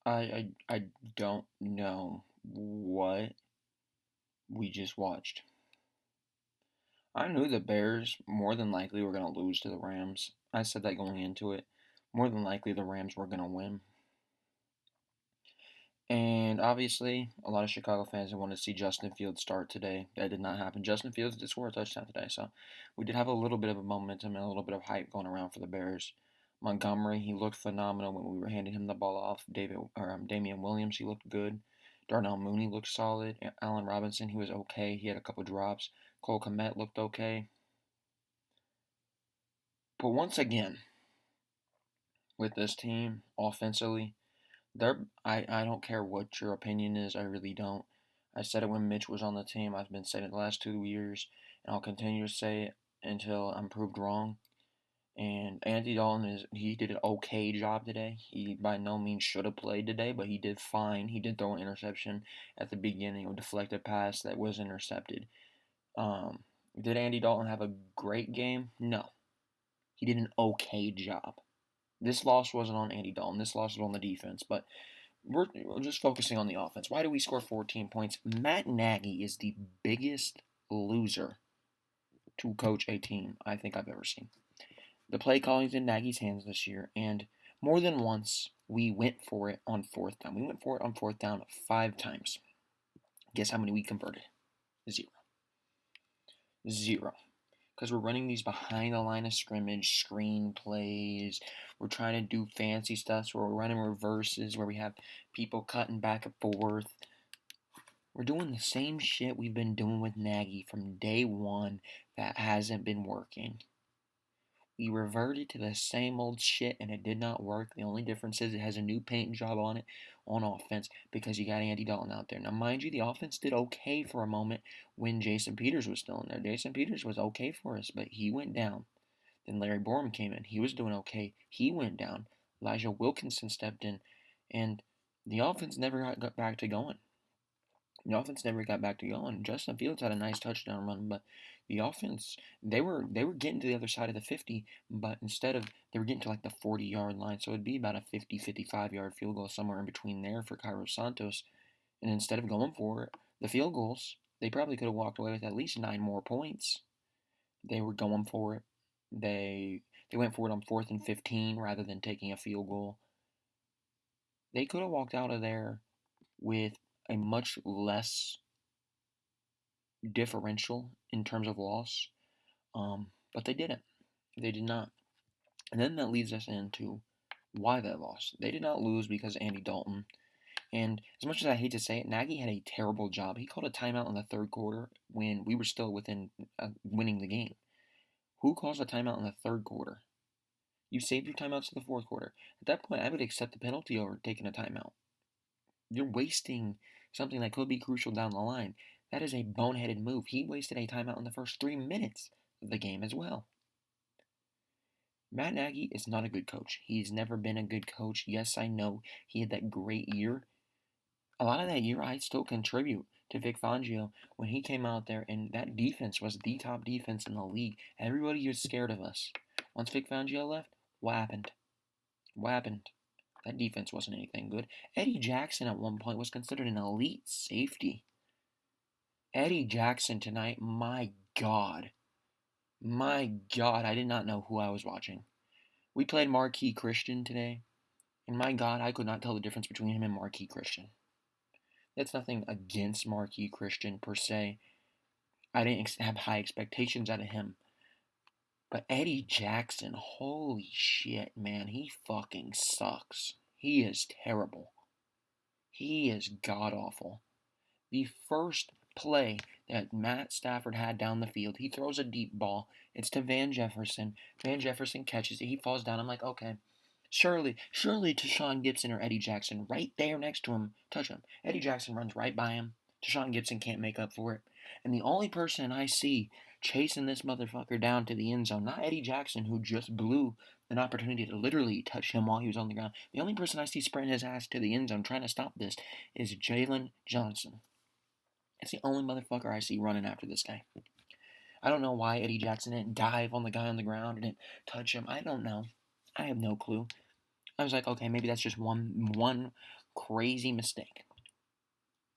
I don't know what we just watched. I knew the Bears more than likely were going to lose to the Rams. I said that going into it. More than likely the Rams were going to win. And obviously, a lot of Chicago fans wanted to see Justin Fields start today. That did not happen. Justin Fields did score a touchdown today, so we did have a little bit of a momentum and a little bit of hype going around for the Bears. Montgomery, he looked phenomenal when we were handing him the ball off. Damian Williams, he looked good. Darnell Mooney looked solid. Allen Robinson, he was okay. He had a couple drops. Cole Kmet looked okay. But once again, with this team offensively, I don't care what your opinion is. I really don't. I said it when Mitch was on the team. I've been saying it the last 2 years, and I'll continue to say it until I'm proved wrong. And Andy Dalton he did an okay job today. He by no means should have played today, but he did fine. He did throw an interception at the beginning, a deflected pass that was intercepted. Um, did Andy Dalton have a great game? No, he did an okay job. This loss wasn't on Andy Dalton. This loss was on the defense, but we're just focusing on the offense. Why do we score 14 points? Matt Nagy is the biggest loser to coach a team I think I've ever seen. The play calling's in Nagy's hands this year, and more than once we went for it on fourth down. We went for it on fourth down 5 times. Guess how many we converted? Zero. Zero. Because we're running these behind the line of scrimmage screen plays. We're trying to do fancy stuff where we're running reverses, where we have people cutting back and forth. We're doing the same shit we've been doing with Nagy from day one that hasn't been working. We reverted to the same old shit and it did not work. The only difference is it has a new paint job on it on offense because you got Andy Dalton out there. Now, mind you, the offense did okay for a moment when Jason Peters was still in there. Jason Peters was okay for us, but he went down. Then Larry Borom came in. He was doing okay. He went down. Elijah Wilkinson stepped in, and the offense never got back to going. The offense never got back to going. Justin Fields had a nice touchdown run, but the offense they were getting to the other side of the 50, but instead of they were getting to like the 40-yard line, so it'd be about a 50, 55-yard field goal somewhere in between there for Cairo Santos. And instead of going for it, the field goals, they probably could have walked away with at least 9 more points. They were going for it. They went for it on 4th and 15 rather than taking a field goal. They could have walked out of there with a much less differential in terms of loss, but they didn't. They did not. And then that leads us into why they lost. They did not lose because of Andy Dalton. And as much as I hate to say it, Nagy had a terrible job. He called a timeout in the third quarter when we were still within winning the game. Who calls a timeout in the third quarter? You saved your timeouts to the fourth quarter. At that point, I would accept the penalty over taking a timeout. You're wasting something that could be crucial down the line. That is a boneheaded move. He wasted a timeout in the first 3 minutes of the game as well. Matt Nagy is not a good coach. He's never been a good coach. Yes, I know he had that great year. A lot of that year, I still contribute to Vic Fangio when he came out there, and that defense was the top defense in the league. Everybody was scared of us. Once Vic Fangio left, what happened? What happened? That defense wasn't anything good. Eddie Jackson at one point was considered an elite safety. Eddie Jackson tonight, my God. My God, I did not know who I was watching. We played Marquis Christian today, and my God, I could not tell the difference between him and Marquis Christian. That's nothing against Marquis Christian per se. I didn't have high expectations out of him. But Eddie Jackson, holy shit, man, he fucking sucks. He is terrible. He is god awful. The first play that Matt Stafford had down the field, he throws a deep ball. It's to Van Jefferson. Van Jefferson catches it. He falls down. I'm like, okay. Surely Tashawn Gibson or Eddie Jackson right there next to him, touch him. Eddie Jackson runs right by him. Tashawn Gibson can't make up for it. And the only person I see chasing this motherfucker down to the end zone, not Eddie Jackson, who just blew an opportunity to literally touch him while he was on the ground. The only person I see sprinting his ass to the end zone trying to stop this is Jalen Johnson. It's the only motherfucker I see running after this guy. I don't know why Eddie Jackson didn't dive on the guy on the ground and didn't touch him. I don't know. I have no clue. I was like, okay, maybe that's just one Crazy mistake.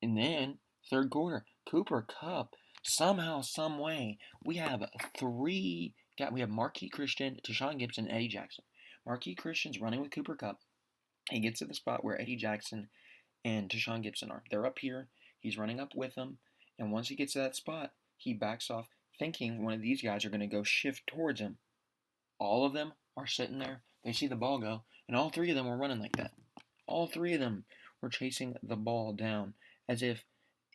And then, third quarter, Cooper Kupp, somehow, some way, we have we have Marquis Christian, Tashawn Gibson, Eddie Jackson. Marquis Christian's running with Cooper Kupp. He gets to the spot where Eddie Jackson and Tashawn Gibson are. They're up here. He's running up with them. And once he gets to that spot, he backs off, thinking one of these guys are going to go shift towards him. All of them are sitting there. They see the ball go, and all three of them were running like that. All three of them were chasing the ball down as if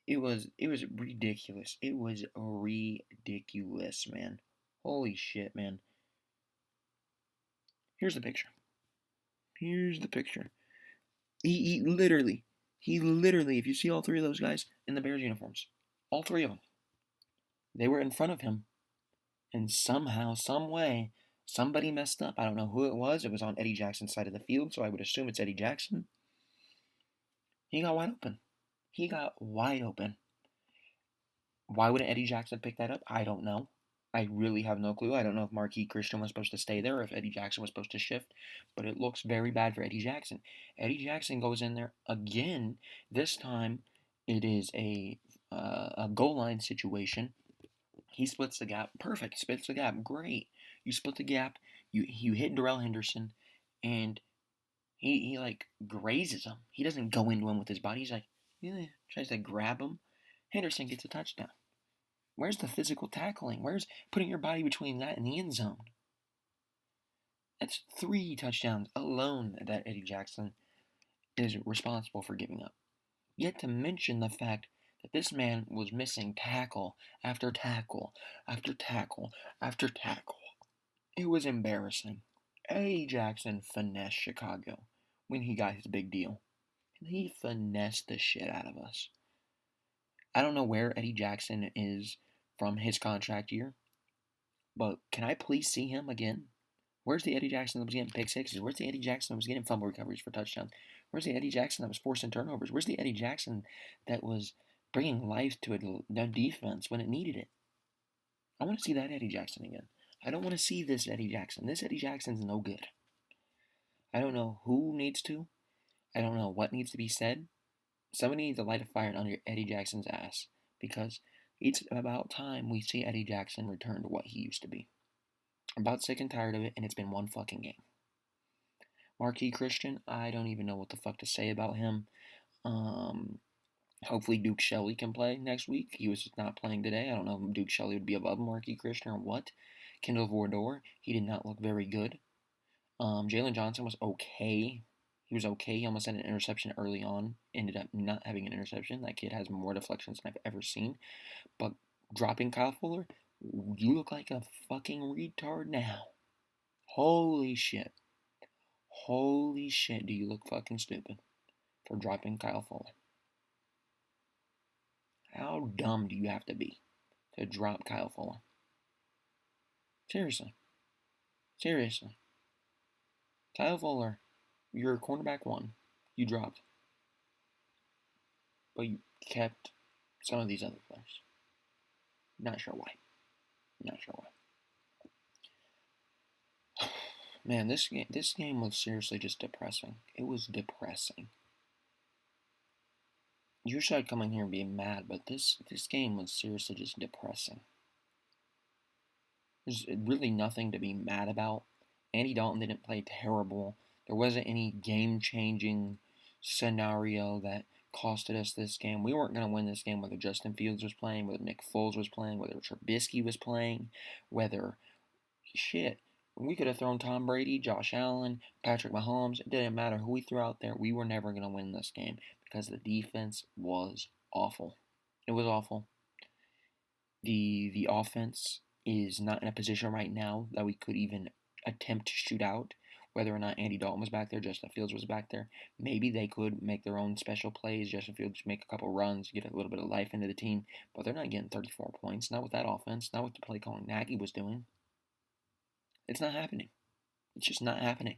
it was ridiculous. It was ridiculous, man. Holy shit, man. Here's the picture. Here's the picture. He literally, if you see all three of those guys in the Bears uniforms, all three of them, they were in front of him, and somehow, some way, somebody messed up. I don't know who it was. It was on Eddie Jackson's side of the field, so I would assume it's Eddie Jackson. He got wide open. He got wide open. Why wouldn't Eddie Jackson pick that up? I don't know. I really have no clue. I don't know if Marquis Christian was supposed to stay there or if Eddie Jackson was supposed to shift, but it looks very bad for Eddie Jackson. Eddie Jackson goes in there again. This time, it is a goal line situation. He splits the gap. Perfect. Splits the gap. Great. You split the gap. You hit Darrell Henderson, and he like grazes him. He doesn't go into him with his body. He's like, tries to grab him. Henderson gets a touchdown. Where's the physical tackling? Where's putting your body between that and the end zone? That's 3 touchdowns alone that Eddie Jackson is responsible for giving up. Yet to mention the fact that this man was missing tackle after tackle after tackle after tackle. It was embarrassing. Eddie Jackson finessed Chicago when he got his big deal. And he finessed the shit out of us. I don't know where Eddie Jackson is from his contract year, but can I please see him again? Where's the Eddie Jackson that was getting pick sixes? Where's the Eddie Jackson that was getting fumble recoveries for touchdowns? Where's the Eddie Jackson that was forcing turnovers? Where's the Eddie Jackson that was bringing life to a defense when it needed it? I want to see that Eddie Jackson again. I don't want to see this Eddie Jackson. This Eddie Jackson's no good. I don't know who needs to. I don't know what needs to be said. Somebody needs to light a fire under Eddie Jackson's ass, because it's about time we see Eddie Jackson return to what he used to be. I'm about sick and tired of it, and it's been one fucking game. Marquis Christian, I don't even know what the fuck to say about him. Hopefully Duke Shelley can play next week. He was not playing today. I don't know if Duke Shelley would be above Marquis Christian or what. Kendall Vordor, he did not look very good. Jalen Johnson was okay. He was okay. He almost had an interception early on. Ended up not having an interception. That kid has more deflections than I've ever seen. But dropping Kyle Fuller, you look like a fucking retard now. Holy shit. Holy shit, do you look fucking stupid for dropping Kyle Fuller. How dumb do you have to be to drop Kyle Fuller? Seriously. Seriously. Kyle Fuller, you're cornerback 1. You dropped. But you kept some of these other players. Not sure why. Not sure why. Man, this game was seriously just depressing. It was depressing. Usually I'd come in here and be mad, but this game was seriously just depressing. There's really nothing to be mad about. Andy Dalton didn't play terrible. There wasn't any game-changing scenario that costed us this game. We weren't going to win this game whether Justin Fields was playing, whether Nick Foles was playing, whether Trubisky was playing, whether... Shit. We could have thrown Tom Brady, Josh Allen, Patrick Mahomes. It didn't matter who we threw out there. We were never going to win this game because the defense was awful. It was awful. The offense is not in a position right now that we could even attempt to shoot out. Whether or not Andy Dalton was back there, Justin Fields was back there. Maybe they could make their own special plays. Justin Fields make a couple runs, get a little bit of life into the team. But they're not getting 34 points. Not with that offense. Not with the play calling Nagy was doing. It's not happening. It's just not happening.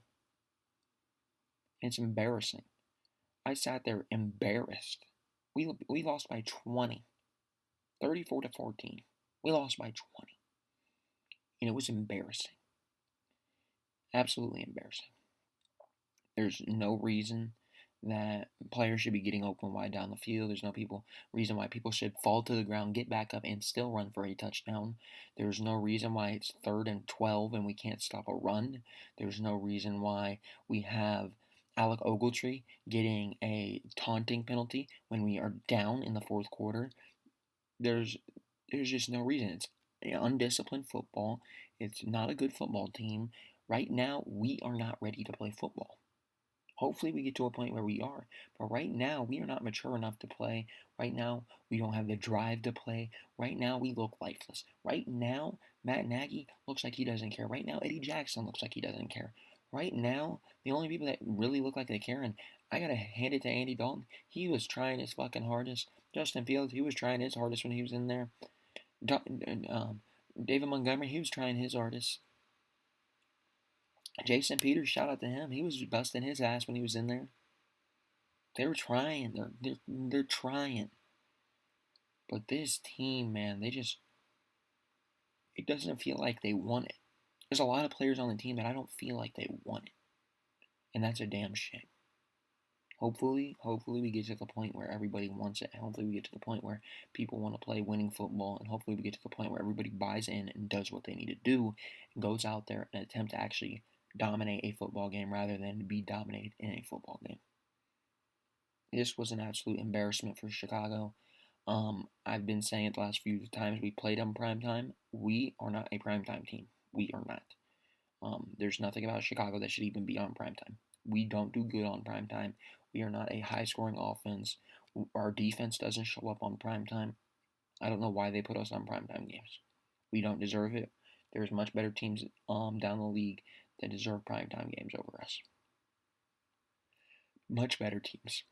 It's embarrassing. I sat there embarrassed. We lost by 20. 34-14. We lost by 20. And it was embarrassing. Absolutely embarrassing. There's no reason that players should be getting open wide down the field. There's no reason why people should fall to the ground, get back up, and still run for a touchdown. There's no reason why it's 3rd and 12 and we can't stop a run. There's no reason why we have Alec Ogletree getting a taunting penalty when we are down in the fourth quarter. There's just no reason. It's undisciplined football. It's not a good football team. Right now, we are not ready to play football. Hopefully, we get to a point where we are. But right now, we are not mature enough to play. Right now, we don't have the drive to play. Right now, we look lifeless. Right now, Matt Nagy looks like he doesn't care. Right now, Eddie Jackson looks like he doesn't care. Right now, the only people that really look like they care, and I gotta hand it to Andy Dalton, he was trying his fucking hardest. Justin Fields, he was trying his hardest when he was in there. David Montgomery, he was trying his hardest. Jason Peters, shout out to him. He was busting his ass when he was in there. They were trying. They're trying. But this team, man, it doesn't feel like they want it. There's a lot of players on the team that I don't feel like they want it. And that's a damn shame. Hopefully we get to the point where everybody wants it. Hopefully we get to the point where people want to play winning football. And hopefully we get to the point where everybody buys in and does what they need to do and goes out there and attempt to actually dominate a football game rather than be dominated in a football game. This was an absolute embarrassment for Chicago. I've been saying it the last few times we played on primetime. We are not a primetime team. We are not. There's nothing about Chicago that should even be on primetime. We don't do good on primetime. We are not a high-scoring offense. Our defense doesn't show up on primetime. I don't know why they put us on primetime games. We don't deserve it. There's much better teams down the league that deserve primetime games over us. Much better teams.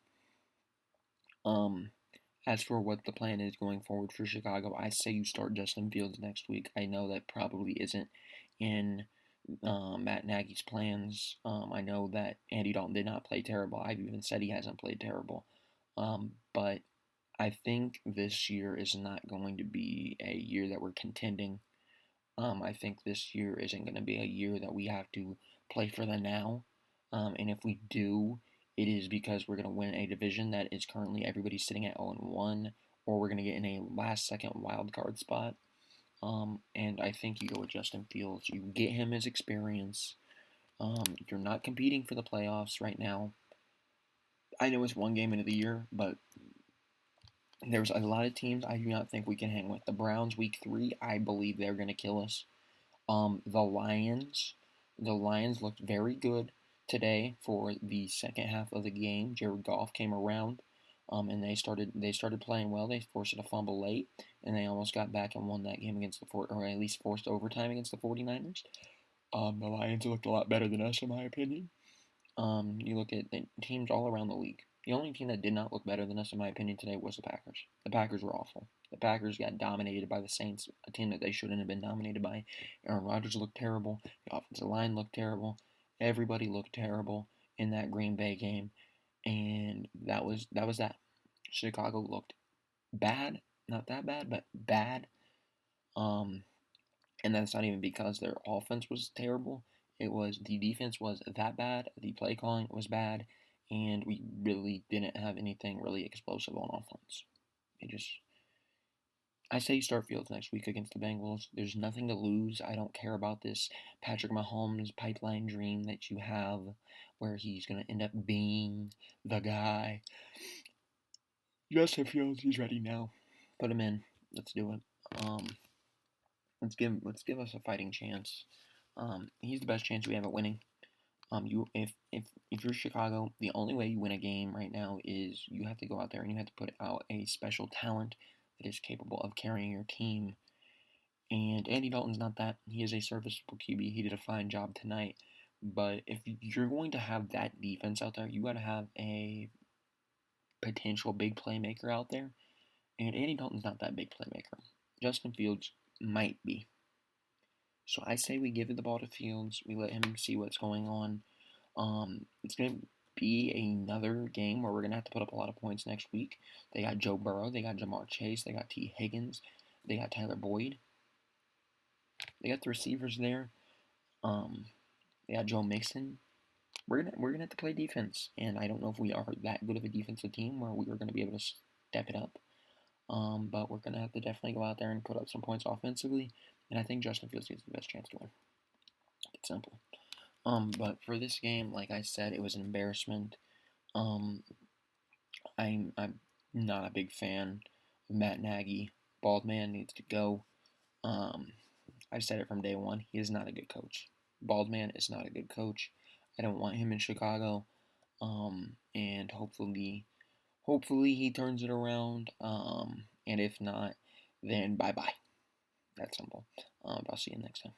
As for what the plan is going forward for Chicago, I say you start Justin Fields next week. I know that probably isn't in Matt Nagy's plans. I know that Andy Dalton did not play terrible. I've even said he hasn't played terrible. But I think this year is not going to be a year that we're contending. I think this year isn't going to be a year that we have to play for the now. And if we do, it is because we're going to win a division that is currently everybody sitting at 0-1, or we're going to get in a last-second wild card spot. And I think you go with Justin Fields. You get him his experience. You're not competing for the playoffs right now. I know it's one game into the year, but there's a lot of teams I do not think we can hang with. The Browns, week 3, I believe they're going to kill us. The Lions looked very good today for the second half of the game. Jared Goff came around, and they started playing well. They forced a fumble late, and they almost got back and won that game against or at least forced overtime against the 49ers. The Lions looked a lot better than us, in my opinion. You look at the teams all around the league. The only team that did not look better than us, in my opinion, today was the Packers. The Packers were awful. The Packers got dominated by the Saints, a team that they shouldn't have been dominated by. Aaron Rodgers looked terrible. The offensive line looked terrible. Everybody looked terrible in that Green Bay game, and that was that. Chicago looked bad, not that bad, but bad. And that's not even because their offense was terrible. It was the defense was that bad, the play calling was bad, and we really didn't have anything really explosive on offense. I say you start Fields next week against the Bengals. There's nothing to lose. I don't care about this Patrick Mahomes pipeline dream that you have where he's going to end up being the guy. Justin Fields, he's ready now. Put him in. Let's do it. Let's give us a fighting chance. He's the best chance we have at winning. If you're Chicago, the only way you win a game right now is you have to go out there and you have to put out a special talent that is capable of carrying your team. And Andy Dalton's not that. He is a serviceable QB. He did a fine job tonight. But if you're going to have that defense out there, you got to have a potential big playmaker out there. And Andy Dalton's not that big playmaker. Justin Fields might be. So I say we give the ball to Fields. We let him see what's going on. It's going to be another game where we're going to have to put up a lot of points next week. They got Joe Burrow. They got Jamar Chase. They got T. Higgins. They got Tyler Boyd. They got the receivers there. They got Joe Mixon. we're gonna have to play defense, and I don't know if we are that good of a defensive team where we are gonna be able to step it up. But we're gonna have to definitely go out there and put up some points offensively, and I think Justin Fields has the best chance to win. It's simple. But for this game, like I said, it was an embarrassment. Um, I'm not a big fan of Matt Nagy. Bald man needs to go. Um, I've said it from day one. He is not a good coach. Bald man is not a good coach. I don't want him in Chicago. And hopefully he turns it around. And if not, then bye bye. That's simple. I'll see you next time.